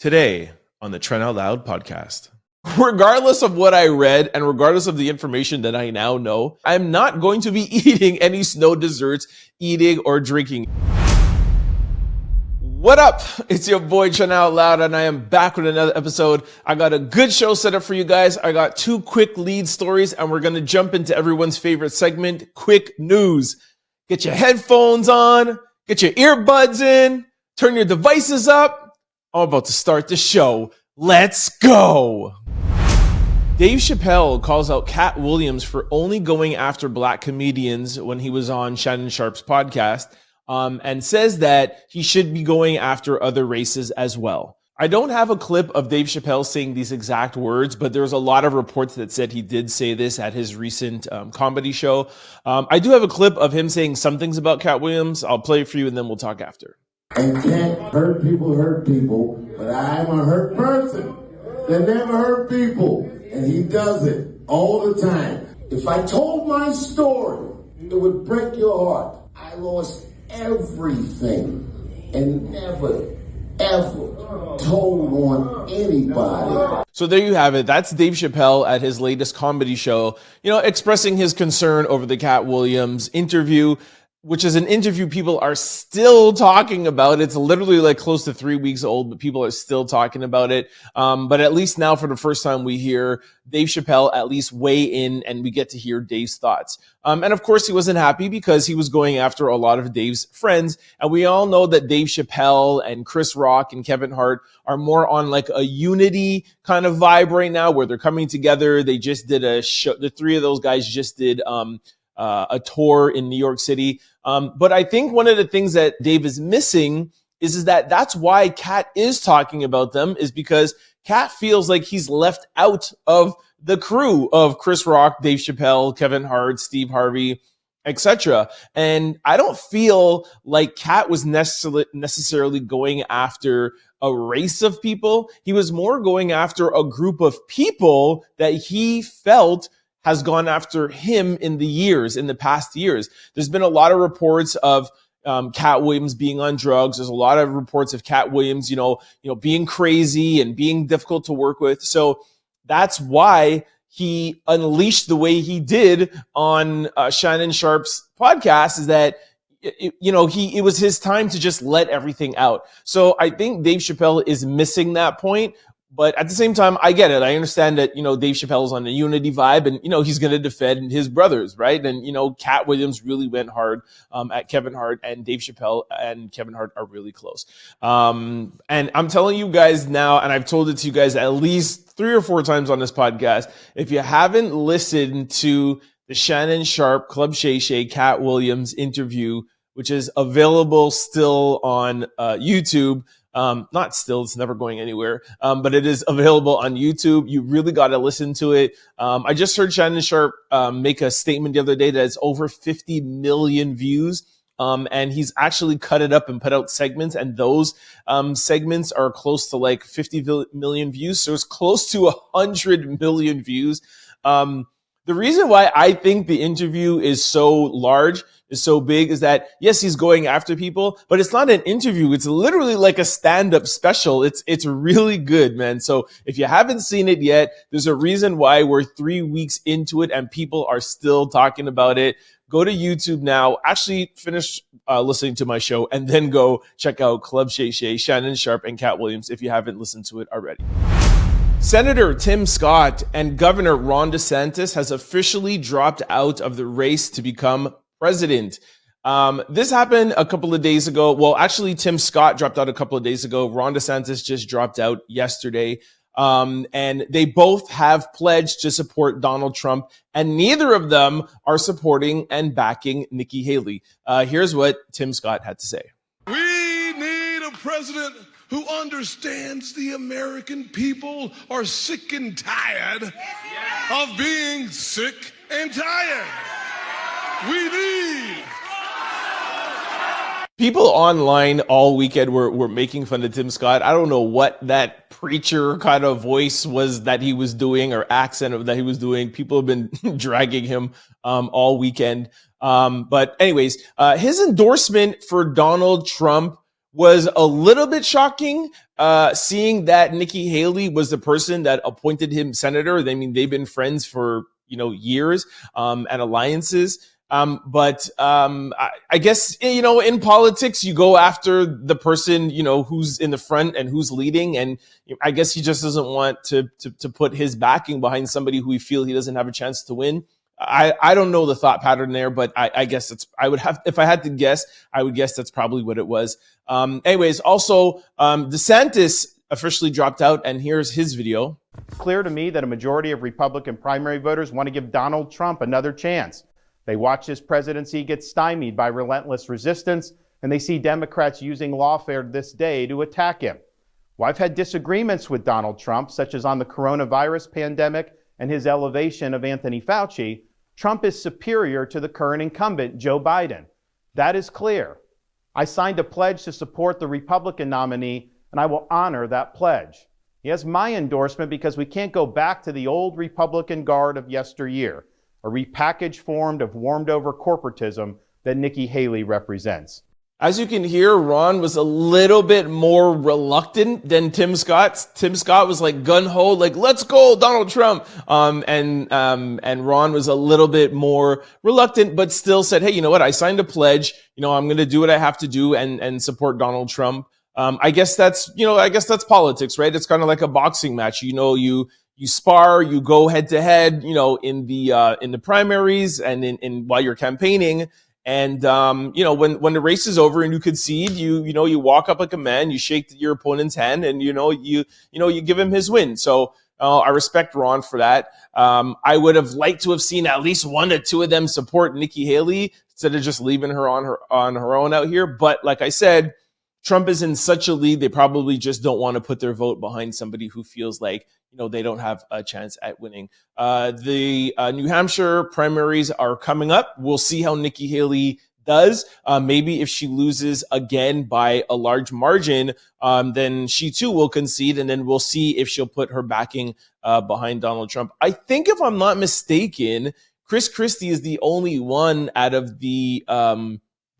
Today on the Trent Out Loud podcast. Regardless of what I read and regardless of the information that I now know, I'm not going to be eating any snow desserts, eating or drinking. What up? It's your boy Trent Out Loud and I am back with another episode. I got a good show set up for you guys. I got two quick lead stories and we're going to jump into everyone's favorite segment, quick news. Get your headphones on, get your earbuds in, turn your devices up. I'm about to start the show. Let's go. Dave Chappelle calls out Katt Williams for only going after black comedians when he was on Shannon Sharpe's podcast, and says that he should be going after other races as well. I don't have a clip of Dave Chappelle saying these exact words, but there's a lot of reports that said he did say this at his recent comedy show. I do have a clip of him saying some things about Katt Williams. I'll play it for you and then we'll talk after. And can't hurt people, but I'm a hurt person that never hurt people. And he does it all the time. If I told my story, it would break your heart. I lost everything and never, ever told on anybody. So there you have it. That's Dave Chappelle at his latest comedy show, expressing his concern over the Katt Williams interview, which is an interview people are still talking about. It's literally like close to 3 weeks old, but people are still talking about it. But at least now for the first time, we hear Dave Chappelle at least weigh in and we get to hear Dave's thoughts. And of course, he wasn't happy because he was going after a lot of Dave's friends. And we all know that Dave Chappelle and Chris Rock and Kevin Hart are more on like a unity kind of vibe right now where they're coming together. They just did a show. The three of those guys just did a tour in New York City. But I think one of the things that Dave is missing is that that's why Katt is talking about them, is because Katt feels like he's left out of the crew of Chris Rock, Dave Chappelle, Kevin Hart, Steve Harvey, etc. And I don't feel like Katt was necessarily going after a race of people. He was more going after a group of people that he felt has gone after him in the past years. There's been a lot of reports of Katt Williams being on drugs. There's a lot of reports of Katt Williams, being crazy and being difficult to work with. So that's why he unleashed the way he did on Shannon Sharpe's podcast, is that it was his time to just let everything out. So I think Dave Chappelle is missing that point. But at the same time, I get it. I understand that, Dave Chappelle is on the unity vibe and, he's going to defend his brothers, right? And, Katt Williams really went hard at Kevin Hart, and Dave Chappelle and Kevin Hart are really close. And I'm telling you guys now, and I've told it to you guys at least 3 or 4 times on this podcast, if you haven't listened to the Shannon Sharpe, Club Shay Shay, Katt Williams interview, which is available still on YouTube, not still, it's never going anywhere, but it is available on YouTube. You really got to listen to it. I just heard Shannon Sharpe make a statement the other day that it's over 50 million views. And he's actually cut it up and put out segments, and those segments are close to like 50 million views. So it's close to 100 million views. The reason why I think the interview is so large, is so big, is that, yes, he's going after people, but it's not an interview. It's literally like a stand-up special. It's really good, man. So if you haven't seen it yet, there's a reason why we're 3 weeks into it and people are still talking about it. Go to YouTube now, actually finish listening to my show, and then go check out Club Shay Shay, Shannon Sharpe, and Katt Williams if you haven't listened to it already. Senator Tim Scott and Governor Ron DeSantis has officially dropped out of the race to become president. This happened a couple of days ago. Well, actually, Tim Scott dropped out a couple of days ago. Ron DeSantis just dropped out yesterday. And they both have pledged to support Donald Trump, and neither of them are supporting and backing Nikki Haley. Here's what Tim Scott had to say. We need a president who understands the American people are sick and tired of being sick and tired. We need. People online all weekend were making fun of Tim Scott. I don't know what that preacher kind of voice was that he was doing, or accent that he was doing. People have been dragging him all weekend. But anyways, his endorsement for Donald Trump was a little bit shocking, seeing that Nikki Haley was the person that appointed him senator. I mean, they've been friends for, years, and alliances. But I guess, in politics, you go after the person, who's in the front and who's leading. And I guess he just doesn't want to put his backing behind somebody who he feels he doesn't have a chance to win. I don't know the thought pattern there, but I guess if I had to guess, I would guess that's probably what it was. Anyways, also, DeSantis officially dropped out, and here's his video. It's clear to me that a majority of Republican primary voters want to give Donald Trump another chance. They watch his presidency get stymied by relentless resistance, and they see Democrats using lawfare this day to attack him. Well, I've had disagreements with Donald Trump, such as on the coronavirus pandemic and his elevation of Anthony Fauci. Trump is superior to the current incumbent, Joe Biden. That is clear. I signed a pledge to support the Republican nominee, and I will honor that pledge. He has my endorsement because we can't go back to the old Republican guard of yesteryear, a repackaged form of warmed-over corporatism that Nikki Haley represents. As you can hear, Ron was a little bit more reluctant than Tim Scott. Tim Scott was like gun-ho, like, let's go, Donald Trump. And Ron was a little bit more reluctant, but still said, hey, you know what? I signed a pledge. I'm going to do what I have to do and support Donald Trump. I guess that's politics, right? It's kind of like a boxing match. You spar, you go head to head, in the primaries and in while you're campaigning. And, when the race is over and you concede, you walk up like a man, you shake your opponent's hand, and, you give him his win. So, I respect Ron for that. I would have liked to have seen at least one or two of them support Nikki Haley instead of just leaving her on her own out here. But like I said, Trump is in such a lead, they probably just don't want to put their vote behind somebody who feels like, they don't have a chance at winning. The New Hampshire primaries are coming up. We'll see how Nikki Haley does. Maybe if she loses again by a large margin, then she too will concede, and then we'll see if she'll put her backing behind Donald Trump. I think, if I'm not mistaken, Chris Christie is the only one out of the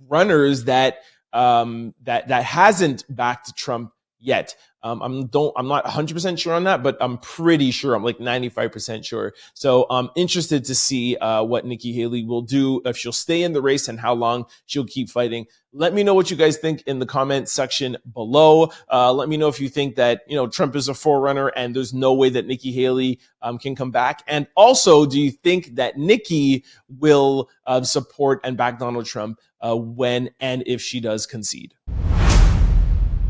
runners that hasn't backed Trump yet. I'm not 100% sure on that, but I'm pretty sure. I'm like 95% sure. So I'm interested to see what Nikki Haley will do, if she'll stay in the race and how long she'll keep fighting. Let me know what you guys think in the comment section below. Let me know if you think that, Trump is a forerunner and there's no way that Nikki Haley can come back. And also, do you think that Nikki will support and back Donald Trump when and if she does concede?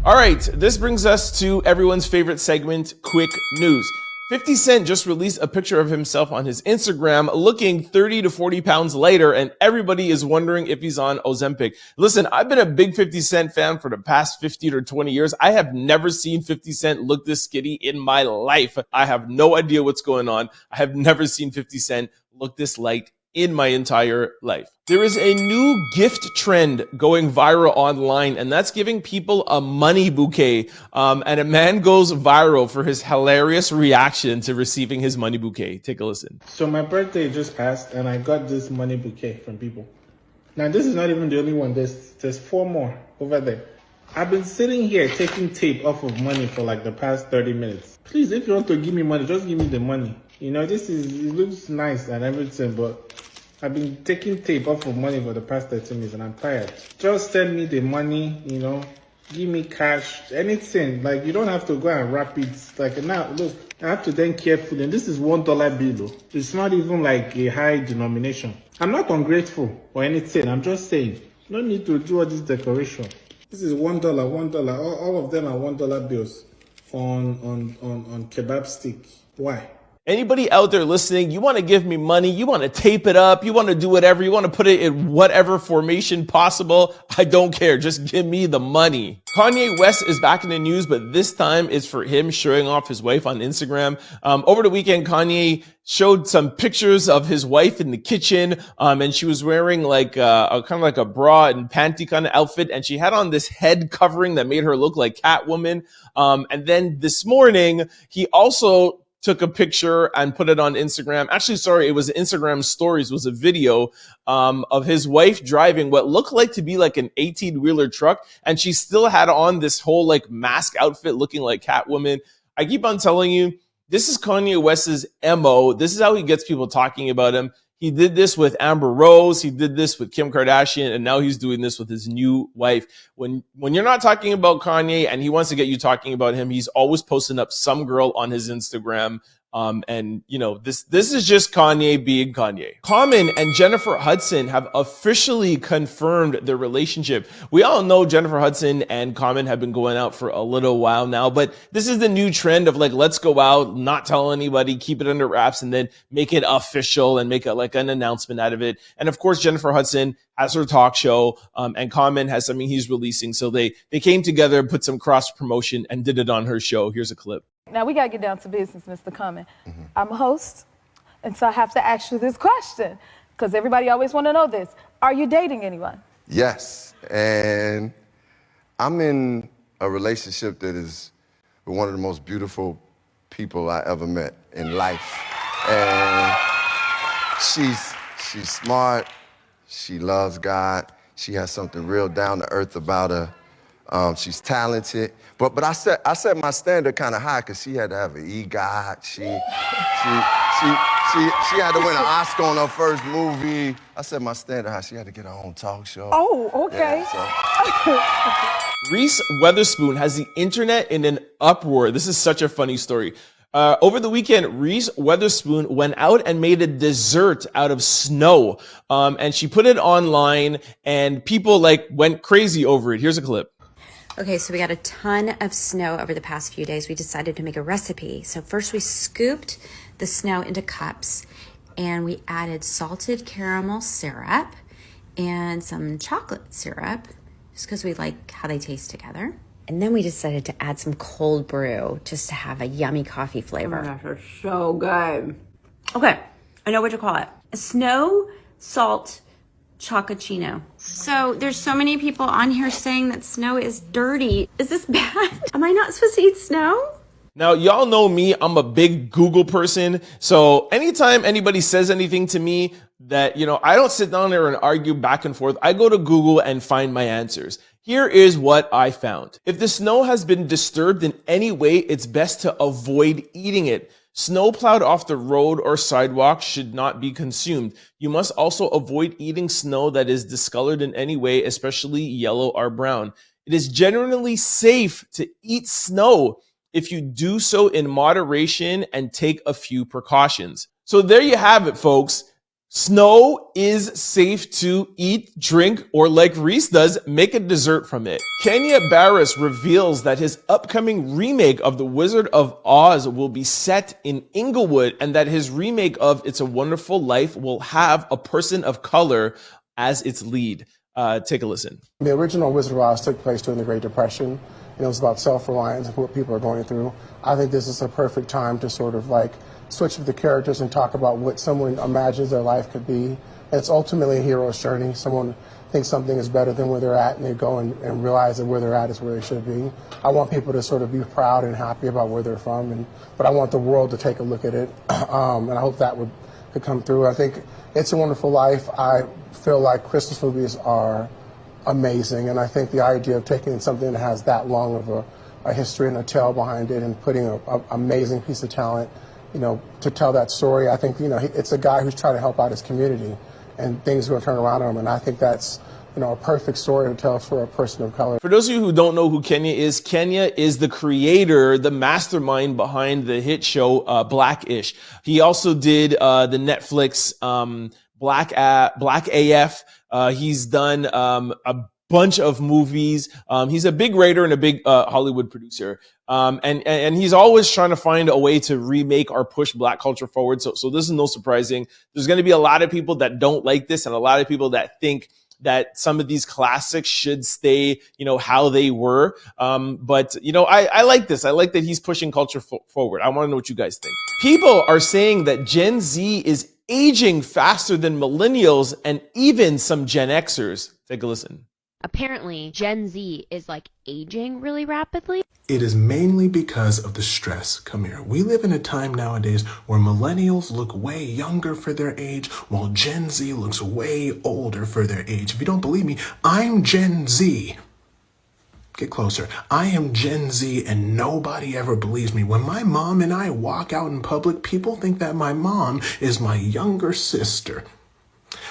All right, this brings us to everyone's favorite segment, Quick News. 50 Cent just released a picture of himself on his Instagram looking 30 to 40 pounds lighter, and everybody is wondering if he's on Ozempic. Listen, I've been a big 50 Cent fan for the past 15 or 20 years. I have never seen 50 Cent look this skinny in my life. I have no idea what's going on. I have never seen 50 Cent look this light in my entire life. There is a new gift trend going viral online, and that's giving people a money bouquet. And a man goes viral for his hilarious reaction to receiving his money bouquet. Take a listen. So my birthday just passed, and I got this money bouquet from people. Now, this is not even the only one. There's 4 more over there. I've been sitting here taking tape off of money for like the past 30 minutes. Please, if you want to give me money, just give me the money. It looks nice and everything, but I've been taking tape off of money for the past 30 minutes and I'm tired. Just send me the money, give me cash, anything. Like, you don't have to go and wrap it. Like, now, look, I have to then carefully, and this is $1 bill. It's not even like a high denomination. I'm not ungrateful or anything. I'm just saying, no need to do all this decoration. This is $1. All of them are $1 bills on kebab stick. Why? Anybody out there listening, you want to give me money, you want to tape it up, you want to do whatever, you want to put it in whatever formation possible, I don't care. Just give me the money. Kanye West is back in the news, but this time it's for him showing off his wife on Instagram. Over the weekend, Kanye showed some pictures of his wife in the kitchen, and she was wearing like a kind of like a bra and panty kind of outfit, and she had on this head covering that made her look like Catwoman. And then this morning, he also took a picture and put it on Instagram. Actually, sorry, it was Instagram stories, was a video of his wife driving what looked like to be like an 18-wheeler truck. And she still had on this whole like mask outfit looking like Catwoman. I keep on telling you, this is Kanye West's MO. This is how he gets people talking about him. He did this with Amber Rose. He did this with Kim Kardashian. And now he's doing this with his new wife. When you're not talking about Kanye and he wants to get you talking about him, he's always posting up some girl on his Instagram. And you know, this is just Kanye being Kanye. Common and Jennifer Hudson have officially confirmed their relationship. We all know Jennifer Hudson and Common have been going out for a little while now, but this is the new trend of like, let's go out, not tell anybody, keep it under wraps, and then make it official and make it like an announcement out of it. And of course, Jennifer Hudson has her talk show, and Common has something he's releasing. So they came together, put some cross promotion, and did it on her show. Here's a clip. Now, we got to get down to business, Mr. Common. I'm a host, and so I have to ask you this question, because everybody always want to know this. Are you dating anyone? Yes, and I'm in a relationship that is with one of the most beautiful people I ever met in life. And she's smart, she loves God, she has something real down to earth about her. She's talented, but I set my standard kind of high because she had to have an EGOT. She had to win an Oscar on her first movie. I set my standard high. She had to get her own talk show. Oh, okay. Yeah, Reese Witherspoon has the internet in an uproar. This is such a funny story. Over the weekend, Reese Witherspoon went out and made a dessert out of snow. And she put it online and people like went crazy over it. Here's a clip. Okay, so we got a ton of snow over the past few days. We decided to make a recipe. So first we scooped the snow into cups and we added salted caramel syrup and some chocolate syrup just because we like how they taste together. And then we decided to add some cold brew just to have a yummy coffee flavor. Oh my gosh, they're so good. Okay, I know what to call it. A snow salt chocochino. So there's so many people on here saying that snow is dirty. Is this bad? Am I not supposed to eat snow? Now, y'all know me, I'm a big Google person. So anytime anybody says anything to me that, you know, I don't sit down there and argue back and forth. I go to Google and find my answers. Here is what I found. If the snow has been disturbed in any way, it's best to avoid eating it. Snow plowed off the road or sidewalk should not be consumed. You must also avoid eating snow that is discolored in any way, especially yellow or brown. It is generally safe to eat snow if you do so in moderation and take a few precautions. So there you have it, folks. Snow is safe to eat, drink, or like Reese does, make a dessert from it. Barris reveals that his upcoming remake of The Wizard of Oz will be set in Inglewood and that his remake of It's a Wonderful Life will have a person of color as its lead. Take a listen. The original Wizard of Oz took place during the Great Depression. It was about self-reliance and what people are going through. I think this is a perfect time to sort of like switch with the characters and talk about what someone imagines their life could be. It's ultimately a hero's journey. Someone thinks something is better than where they're at, and they go and realize that where they're at is where they should be. I want people to sort of be proud and happy about where they're from, but I want the world to take a look at it, and I hope that could come through. I think It's a Wonderful Life. I feel like Christmas movies are amazing, and I think the idea of taking something that has that long of a history and a tale behind it and putting an amazing piece of talent, you know, to tell that story, I think, you know, it's a guy who's trying to help out his community, and things are going to turn around on him, and I think that's, you know, a perfect story to tell for a person of color. For those of you who don't know who Kanye is the creator, the mastermind behind the hit show Black-ish. He also did the Netflix Black AF. He's done a bunch of movies. He's a big writer and a big Hollywood producer. And he's always trying to find a way to remake or push Black culture forward. So this is no surprising. There's going to be a lot of people that don't like this and a lot of people that think that some of these classics should stay, you know, how they were. But, you know, I like this. I like that he's pushing culture forward. I want to know what you guys think. People are saying that Gen Z is aging faster than millennials and even some Gen Xers. Take a listen. Apparently, Gen Z is like aging really rapidly. It is mainly because of the stress. Come here. We live in a time nowadays where millennials look way younger for their age, while Gen Z looks way older for their age. If you don't believe me, I'm Gen Z. Get closer. I am Gen Z and nobody ever believes me. When my mom and I walk out in public, people think that my mom is my younger sister.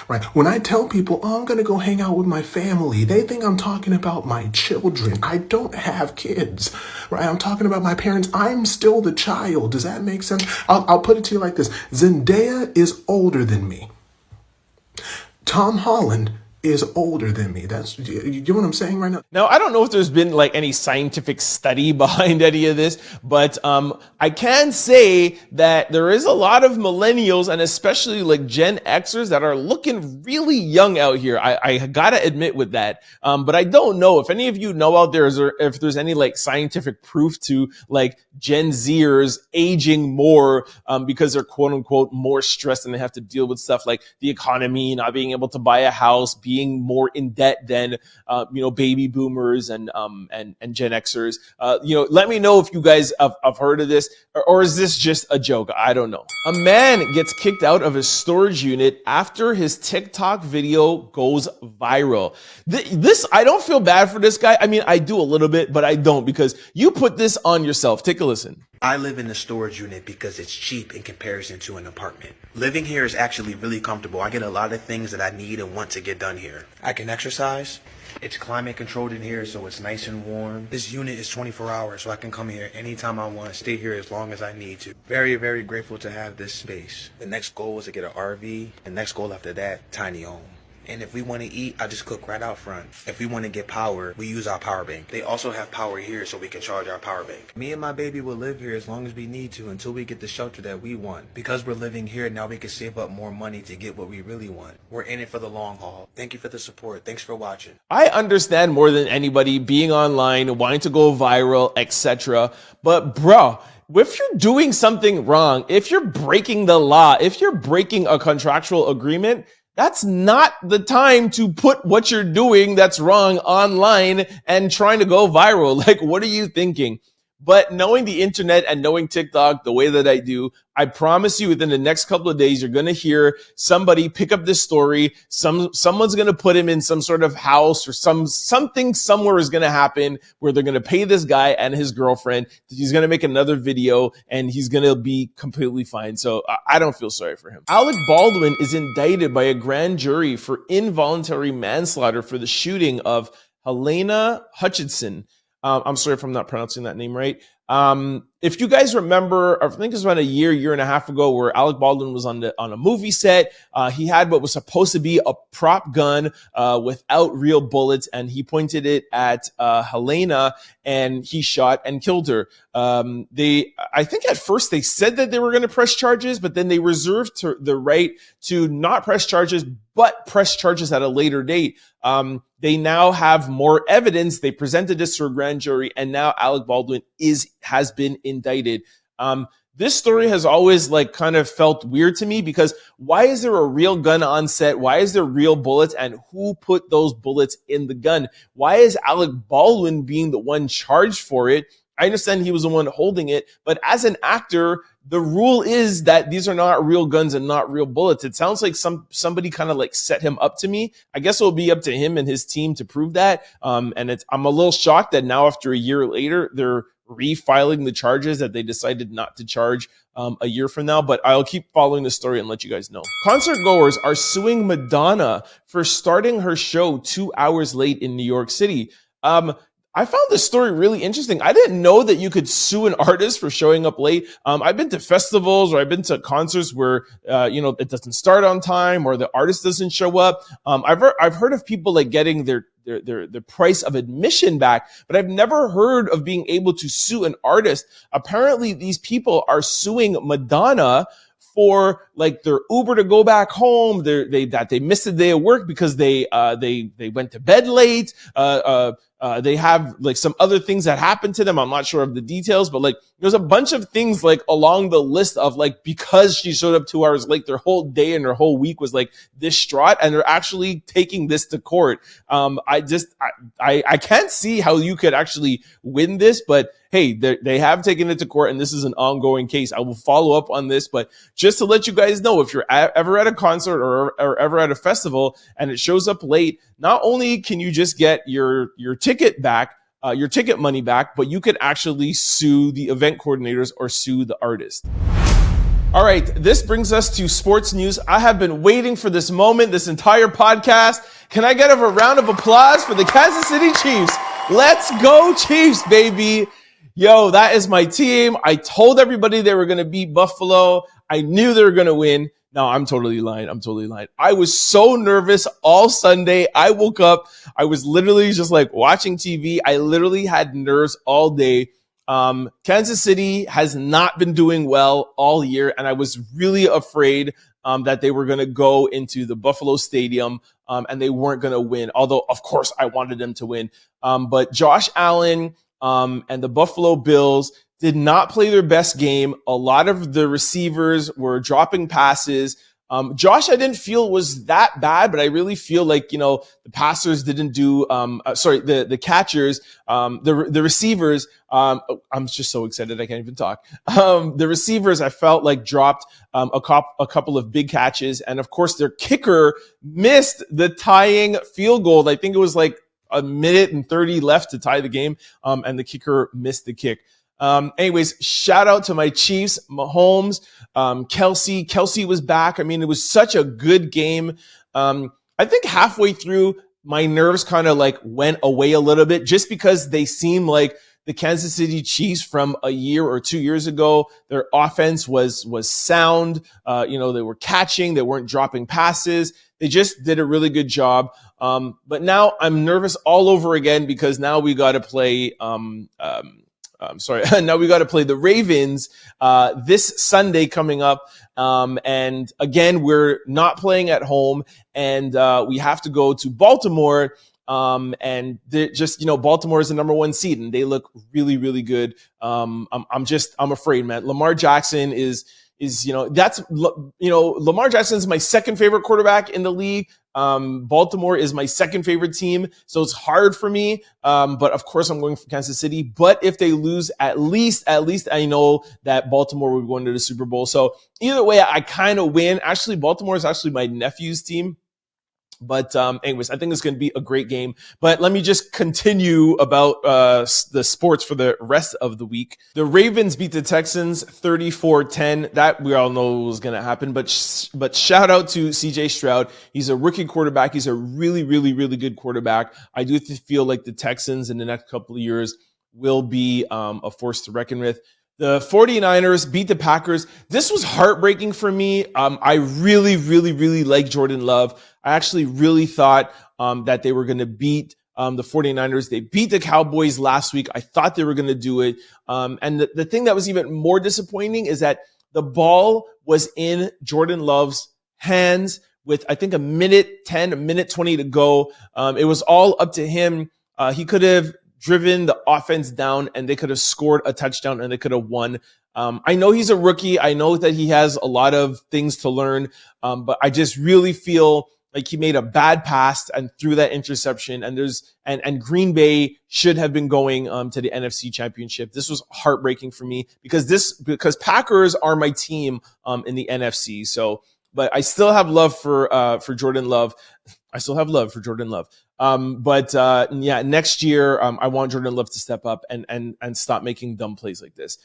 Right. When I tell people, oh, I'm going to go hang out with my family, they think I'm talking about my children. I don't have kids, right? I'm talking about my parents. I'm still the child. Does that make sense? I'll put it to you like this. Zendaya is older than me. Tom Holland is older than me. That's, you know what I'm saying right now? Now, I don't know if there's been like any scientific study behind any of this, but I can say that there is a lot of millennials and especially like Gen Xers that are looking really young out here. I gotta admit with that. But I don't know if any of you know out there if there's any like scientific proof to like Gen Zers aging more because they're quote unquote more stressed and they have to deal with stuff like the economy, not being able to buy a house, being more in debt than baby boomers and Gen Xers. Let me know if you guys have heard of this, or is this just a joke? I don't know. A man gets kicked out of his storage unit after his TikTok video goes viral. This I don't feel bad for this guy. I mean, I do a little bit, but I don't, because you put this on yourself. Take a listen. I live in the storage unit because it's cheap in comparison to an apartment. Living here is actually really comfortable. I get a lot of things that I need and want to get done here. I can exercise. It's climate controlled in here, so it's nice and warm. This unit is 24 hours, so I can come here anytime I want, stay here as long as I need to. Very, very grateful to have this space. The next goal is to get an RV. The next goal after that, tiny home. And if we want to eat, I just cook right out front. If we want to get power, we use our power bank. They also have power here so we can charge our power bank. Me and my baby will live here as long as we need to until we get the shelter that we want. Because we're living here, now we can save up more money to get what we really want. We're in it for the long haul. Thank you for the support. Thanks for watching. I understand more than anybody being online, wanting to go viral, etc. But bro, if you're doing something wrong, if you're breaking the law, if you're breaking a contractual agreement, that's not the time to put what you're doing that's wrong online and trying to go viral. Like, what are you thinking? But knowing the internet and knowing TikTok the way that I do, I promise you within the next couple of days, you're going to hear somebody pick up this story. Someone's going to put him in some sort of house or something somewhere is going to happen where they're going to pay this guy and his girlfriend. He's going to make another video and he's going to be completely fine. So I don't feel sorry for him. Alec Baldwin is indicted by a grand jury for involuntary manslaughter for the shooting of Halyna Hutchins. I'm sorry if I'm not pronouncing that name right. If you guys remember, I think it was about a year and a half ago, where Alec Baldwin was on a movie set. He had what was supposed to be a prop gun without real bullets, and he pointed it at Halyna, and he shot and killed her. I think at first they said that they were going to press charges, but then they reserved the right to not press charges, but press charges at a later date. They now have more evidence. They presented this to a grand jury, and now Alec Baldwin has been indicted. This story has always kind of felt weird to me, because why is there a real gun on set? Why is there real bullets? And who put those bullets in the gun? Why is Alec Baldwin being the one charged for it? I understand he was the one holding it, but as an actor, the rule is that these are not real guns and not real bullets. It sounds like somebody kind of set him up to me. I guess it'll be up to him and his team to prove that. I'm a little shocked that now, after a year later, they're refiling the charges that they decided not to charge a year from now, but I'll keep following the story and let you guys know. Concertgoers are suing Madonna for starting her show 2 hours late in New York City. I found this story really interesting. I didn't know that you could sue an artist for showing up late. I've been to festivals, or I've been to concerts where, it doesn't start on time, or the artist doesn't show up. I've heard of people getting their price of admission back, but I've never heard of being able to sue an artist. Apparently these people are suing Madonna for their Uber to go back home, that they missed a day of work because they went to bed late. they have like some other things that happened to them. I'm not sure of the details, but like there's a bunch of things like along the list of like, because she showed up 2 hours late, their whole day and their whole week was like distraught, and they're actually taking this to court. I can't see how you could actually win this, but hey, they have taken it to court, and this is an ongoing case. I will follow up on this, but just to let you guys know, if you're ever at a concert or ever at a festival and it shows up late, not only can you just get your ticket back, your ticket money back, but you could actually sue the event coordinators or sue the artist. All right, this brings us to sports news. I have been waiting for this moment, this entire podcast. Can I get a round of applause for the Kansas City Chiefs? Let's go Chiefs, baby. Yo, that is my team. I told everybody they were going to beat Buffalo. I knew they were going to win. No, I'm totally lying. I was so nervous all Sunday. I woke up. I was literally just like watching TV. I literally had nerves all day. Kansas City has not been doing well all year, and I was really afraid that they were going to go into the Buffalo Stadium and they weren't going to win. Although, of course, I wanted them to win. But Josh Allen and the Buffalo Bills did not play their best game. A lot of the receivers were dropping passes. Josh, I didn't feel was that bad, but I really feel like, the passers didn't do, the catchers, the receivers, I'm just so excited I can't even talk. The receivers, I felt like dropped a couple of big catches. And of course, their kicker missed the tying field goal. I think it was like a minute and 30 left to tie the game, and the kicker missed the kick. Anyways, shout out to my Chiefs, Mahomes, Kelsey was back. I mean, it was such a good game. I think halfway through, my nerves kind of like went away a little bit, just because they seem like the Kansas City Chiefs from a year or 2 years ago. Their offense was sound. They were catching, they weren't dropping passes. They just did a really good job. But now I'm nervous all over again, because now we got to play, now we got to play the Ravens this Sunday coming up. And again, we're not playing at home, and we have to go to Baltimore. And Baltimore is the number 1 seed, and they look really, really good. I'm afraid, man. Lamar Jackson Lamar Jackson is my second favorite quarterback in the league. Baltimore is my second favorite team, so it's hard for me. But of course, I'm going for Kansas City. But if they lose, at least I know that Baltimore would go into the Super Bowl. So either way, I kind of win. Actually, Baltimore is actually my nephew's team. But anyways, I think it's going to be a great game. But let me just continue about the sports for the rest of the week. The Ravens beat the Texans 34-10. That we all know was going to happen. But shout out to CJ Stroud. He's a rookie quarterback. He's a really, really, really good quarterback. I do feel like the Texans in the next couple of years will be a force to reckon with. The 49ers beat the Packers. This was heartbreaking for me. I really, really, really like Jordan Love. I actually really thought that they were going to beat the 49ers. They beat the Cowboys last week. I thought they were going to do it. And the thing that was even more disappointing is that the ball was in Jordan Love's hands with, I think, a minute 20 to go. It was all up to him. He could have driven the offense down, and they could have scored a touchdown, and they could have won. I know he's a rookie. I know that he has a lot of things to learn, but I just really feel like he made a bad pass and threw that interception. And Green Bay should have been going to the NFC Championship. This was heartbreaking for me because Packers are my team in the NFC. So, but I still have love for Jordan Love. Next year, I want Jordan Love to step up and stop making dumb plays like this.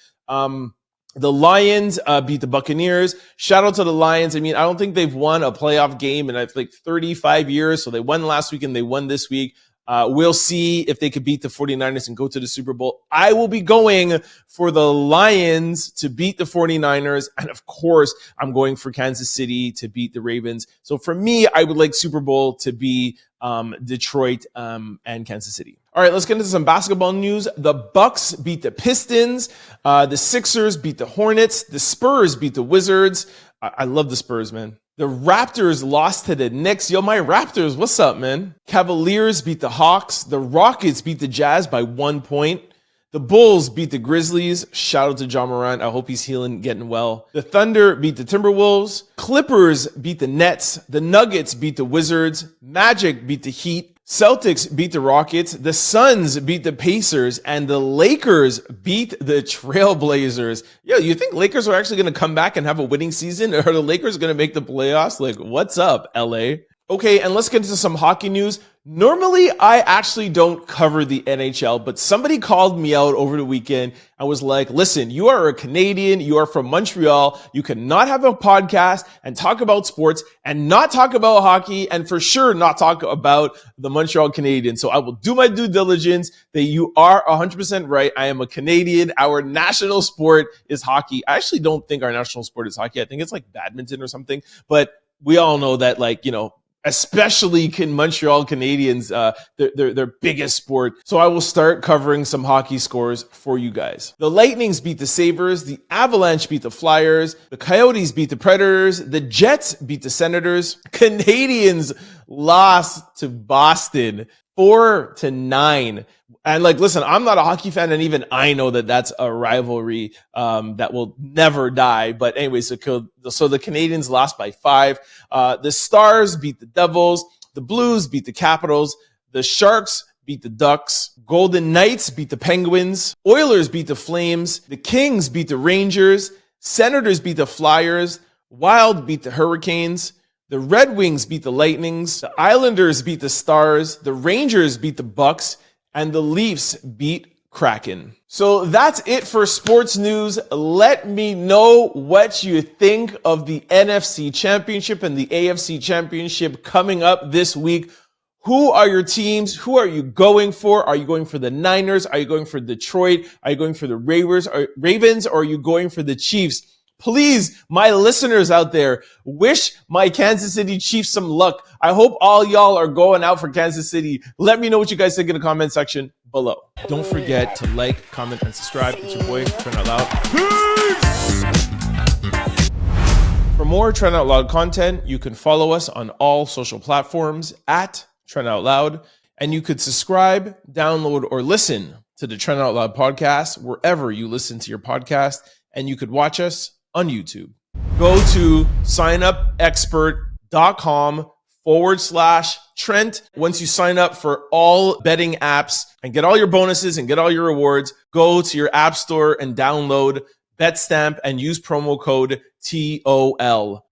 The Lions beat the Buccaneers. Shout out to the Lions. I mean, I don't think they've won a playoff game in like 35 years. So they won last week and they won this week. We'll see if they could beat the 49ers and go to the Super Bowl. I will be going for the Lions to beat the 49ers. And of course, I'm going for Kansas City to beat the Ravens. So for me, I would like Super Bowl to be Detroit and Kansas City. All right, let's get into some basketball news. The Bucks beat the Pistons. The Sixers beat the Hornets. The Spurs beat the Wizards. I love the Spurs, man. The Raptors lost to the Knicks. Yo, my Raptors, what's up, man? Cavaliers beat the Hawks. The Rockets beat the Jazz by 1 point. The Bulls beat the Grizzlies. Shout out to John Morant. I hope he's healing, getting well. The Thunder beat the Timberwolves. Clippers beat the Nets. The Nuggets beat the Wizards. Magic beat the Heat. Celtics beat the Rockets. The Suns beat the Pacers. And the Lakers beat the Trailblazers. Yo, you think Lakers are actually going to come back and have a winning season? Or are the Lakers going to make the playoffs? Like, what's up, LA? Okay, and let's get into some hockey news. Normally, I actually don't cover the NHL, but somebody called me out over the weekend and was like, listen, you are a Canadian, you are from Montreal, you cannot have a podcast and talk about sports and not talk about hockey and for sure not talk about the Montreal Canadiens. So I will do my due diligence that you are 100% right. I am a Canadian. Our national sport is hockey. I actually don't think our national sport is hockey. I think it's like badminton or something, but we all know that, like, you know, especially Montreal Canadiens, their biggest sport. So I will start covering some hockey scores for you guys. The Lightnings beat the Sabres. The Avalanche beat the Flyers. The Coyotes beat the Predators. The Jets beat the Senators. Canadians lost to Boston 4-9. And like, listen, I'm not a hockey fan, and even I know that that's a rivalry that will never die. But anyway, so the Canadians lost by 5. The Stars beat the Devils. The Blues beat the Capitals. The Sharks beat the Ducks. Golden Knights beat the Penguins. Oilers beat the Flames. The Kings beat the Rangers. Senators beat the Flyers. Wild beat the Hurricanes. The Red Wings beat the Lightnings. The Islanders beat the Stars. The Rangers beat the Bucks. And the Leafs beat Kraken. So that's it for sports news. Let me know what you think of the NFC Championship and the AFC Championship coming up this week. Who are your teams? Who are you going for? Are you going for the Niners? Are you going for Detroit? Are you going for the Ravens? Or are you going for the Chiefs? Please, my listeners out there, wish my Kansas City Chiefs some luck. I hope all y'all are going out for Kansas City. Let me know what you guys think in the comment section below. Don't forget to like, comment, and subscribe. It's your boy, Trent Out Loud. Peace! For more Trent Out Loud content, you can follow us on all social platforms at Trent Out Loud. And you could subscribe, download, or listen to the Trent Out Loud podcast wherever you listen to your podcast. And you could watch us on YouTube. Go to signupexpert.com/Trent. Once you sign up for all betting apps and get all your bonuses and get all your rewards, go to your app store and download BetStamp and use promo code TOL.